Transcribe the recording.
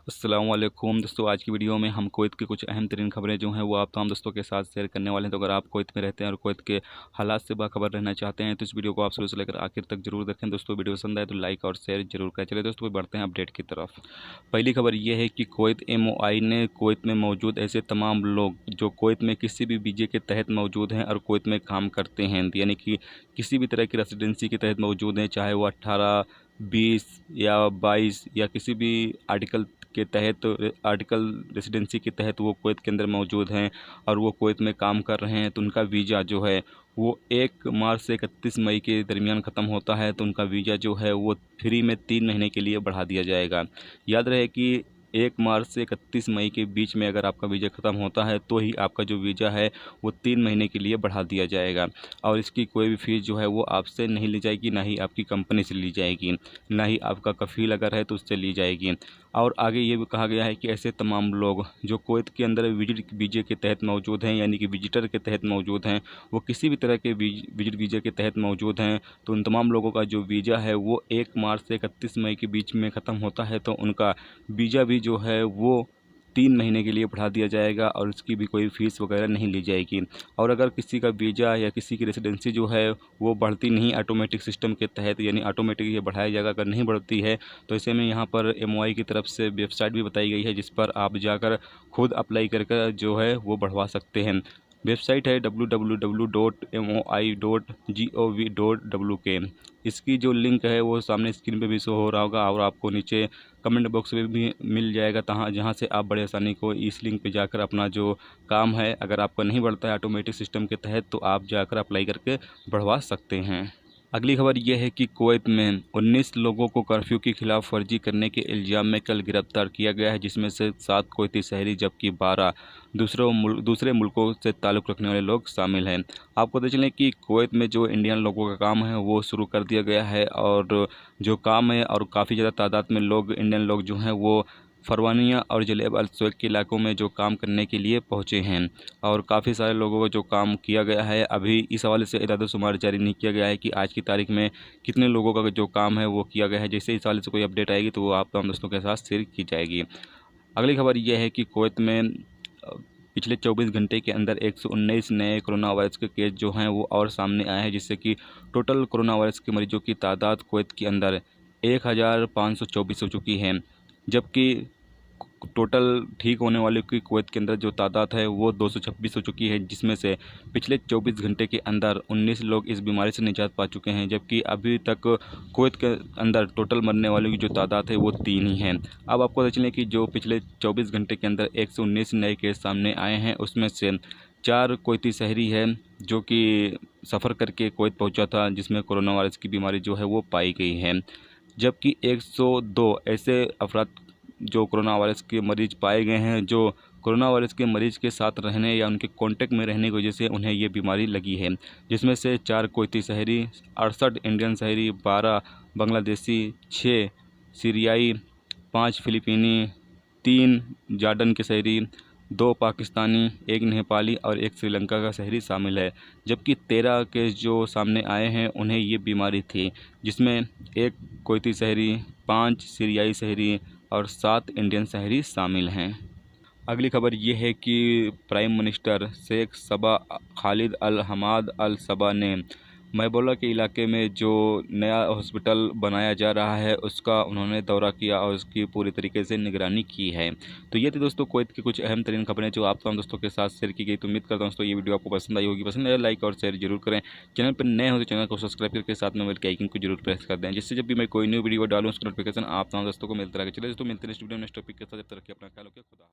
अस्सलामुअलैकुम दोस्तों, आज की वीडियो में हम कुवैत की कुछ अहम तरीन खबरें जो हैं वो आप तमाम दोस्तों के साथ शेयर करने वाले हैं। तो अगर आप कुवैत में रहते हैं और कुवैत के हालात से बाखबर रहना चाहते हैं तो इस वीडियो को आप शुरू से लेकर आखिर तक जरूर देखें। दोस्तों वीडियो पसंद आए तो लाइक और शेयर जरूर करें। चलिए दोस्तों बढ़ते हैं अपडेट की तरफ। पहली खबर ये है कि कुवैत MOI ने कुवैत में मौजूद ऐसे तमाम लोग जो कुवैत में किसी भी वीज़े के तहत मौजूद हैं और कुवैत में काम करते हैं, यानी कि किसी भी तरह की रेसिडेंसी के तहत मौजूद हैं, चाहे वो 18, 20 या 22 या किसी भी आर्टिकल के तहत आर्टिकल रेसिडेंसी के तहत वो कुवैत के अंदर मौजूद हैं और वो कुवैत में काम कर रहे हैं, तो उनका वीज़ा जो है वो 1 मार्च से 31 मई के दरमियान ख़त्म होता है। तो उनका वीज़ा जो है वो फ्री में 3 महीने के लिए बढ़ा दिया जाएगा। याद रहे कि 1 मार्च से 31 मई के बीच में अगर आपका वीज़ा ख़त्म होता है तो ही आपका जो वीज़ा है वो 3 महीने के लिए बढ़ा दिया जाएगा और इसकी कोई भी फ़ीस जो है वो आपसे नहीं ली जाएगी, ना ही आपकी कंपनी से ली जाएगी, ना ही आपका कफ़ील अगर है तो उससे ली जाएगी। और आगे ये भी कहा गया है कि ऐसे तमाम लोग जो कुवैत के अंदर विजिट वीज़े के तहत मौजूद हैं, यानी कि विजिटर के तहत मौजूद हैं, वो किसी भी तरह के विजिट वीज़े के तहत मौजूद हैं, तो उन तमाम लोगों का जो वीज़ा है वो 1 मार्च से 31 मई के बीच में ख़त्म होता है। तो उनका वीज़ा भी जो है वो 3 महीने के लिए बढ़ा दिया जाएगा और उसकी भी कोई फ़ीस वगैरह नहीं ली जाएगी। और अगर किसी का वीज़ा या किसी की रेसिडेंसी जो है वो बढ़ती नहीं ऑटोमेटिक सिस्टम के तहत, यानी ऑटोमेटिक ये बढ़ाया जाएगा, अगर नहीं बढ़ती है तो ऐसे में यहाँ पर MOI की तरफ से वेबसाइट भी बताई गई है जिस पर आप जाकर खुद अप्लाई करके जो है वो बढ़वा सकते हैं। वेबसाइट है www.moi.gov.wk। इसकी जो लिंक है वो सामने स्क्रीन पे भी शो हो रहा होगा और आपको नीचे कमेंट बॉक्स में भी मिल जाएगा, जहाँ से आप बड़े आसानी को इस लिंक पे जाकर अपना जो काम है, अगर आपका नहीं बढ़ता है ऑटोमेटिक सिस्टम के तहत, तो आप जाकर अप्लाई करके बढ़वा सकते हैं। अगली खबर यह है कि कुवैत में 19 लोगों को कर्फ्यू की खिलाफ वर्जी करने के इल्ज़ाम में कल गिरफ्तार किया गया है, जिसमें से 7 कुवैती शहरी जबकि 12 दूसरे मुल्कों से ताल्लुक़ रखने वाले लोग शामिल हैं। आपको बता चलें कि कुवैत में जो इंडियन लोगों का काम है वो शुरू कर दिया गया है और जो काम है और काफ़ी ज़्यादा तादाद में लोग इंडियन लोग जो हैं वो फरवानिया और जलेब अल सुएग के इलाकों में जो काम करने के लिए पहुंचे हैं और काफ़ी सारे लोगों को जो काम किया गया है। अभी इस हवाले से इदाद-ओ-शुमार जारी नहीं किया गया है कि आज की तारीख में कितने लोगों का जो काम है वो किया गया है। जैसे इस हवाले से कोई अपडेट आएगी तो वो आप तमाम दोस्तों के साथ शेयर की जाएगी। अगली खबर यह है कि कुवैत में पिछले 24 घंटे के अंदर 119 नए कोरोना वायरस के केस जो हैं वो और सामने आए हैं, जिससे कि टोटल कोरोना वायरस के मरीजों की तादाद कुवैत के अंदर 1524 हो चुकी है, जबकि टोटल ठीक होने वाले की कुवैत के अंदर जो तादाद है वो 226 हो चुकी है, जिसमें से पिछले 24 घंटे के अंदर 19 लोग इस बीमारी से निजात पा चुके हैं, जबकि अभी तक कुवैत के अंदर टोटल मरने वालों की जो तादाद है वो 3 ही है। अब आपको पता चलें कि जो पिछले 24 घंटे के अंदर 119 नए केस सामने आए हैं, उसमें से 4 कुवैती शहरी है जो कि सफ़र करके कुवैत पहुँचा था, जिसमें कोरोना वायरस की बीमारी जो है वो पाई गई है, जबकि 102 ऐसे अफराद जो कोरोना वायरस के मरीज़ पाए गए हैं जो कोरोना वायरस के मरीज़ के साथ रहने या उनके कांटेक्ट में रहने की वजह से उन्हें ये बीमारी लगी है, जिसमें से 4 कुवैती शहरी, 68 इंडियन शहरी, 12 बांग्लादेशी, 6 सीरियाई, 5 फिलिपीनी, 3 जॉर्डन के शहरी, 2 पाकिस्तानी, 1 नेपाली और 1 श्रीलंका का शहरी शामिल है। जबकि 13 केस जो सामने आए हैं उन्हें ये बीमारी थी, जिसमें 1 कुवैती शहरी, 5 सीरियाई शहरी और 7 इंडियन शहरी शामिल हैं। अगली खबर ये है कि प्राइम मिनिस्टर शेख सबा खालिद अल हमाद अल सबा ने मैबोला के इलाके में जो नया हॉस्पिटल बनाया जा रहा है उसका उन्होंने दौरा किया और उसकी पूरी तरीके से निगरानी की है। तो ये थी दोस्तों कुवैत की कुछ अहम तरीन खबरें जो आप तमाम दोस्तों के साथ शेयर की गई। तो उम्मीद करता हूं दोस्तों ये वीडियो आपको पसंद आई होगी। पसंद आए लाइक और शेयर जरूर करें। चैनल पर नए हो तो चैनल को सब्सक्राइब करके साथ में बेल के आइकन को जरूर प्रेस कर दें, जिससे जब भी मैं कोई न्यू वीडियो डालूँ उसका नोटिफिकेशन आप तमाम दोस्तों को मिलता रहेगा। चलिए दोस्तों मिलते हैं नेक्स्ट वीडियो में नेक्स्ट टॉपिक के साथ। जब तक अपना ख्याल रखिए। खुदा।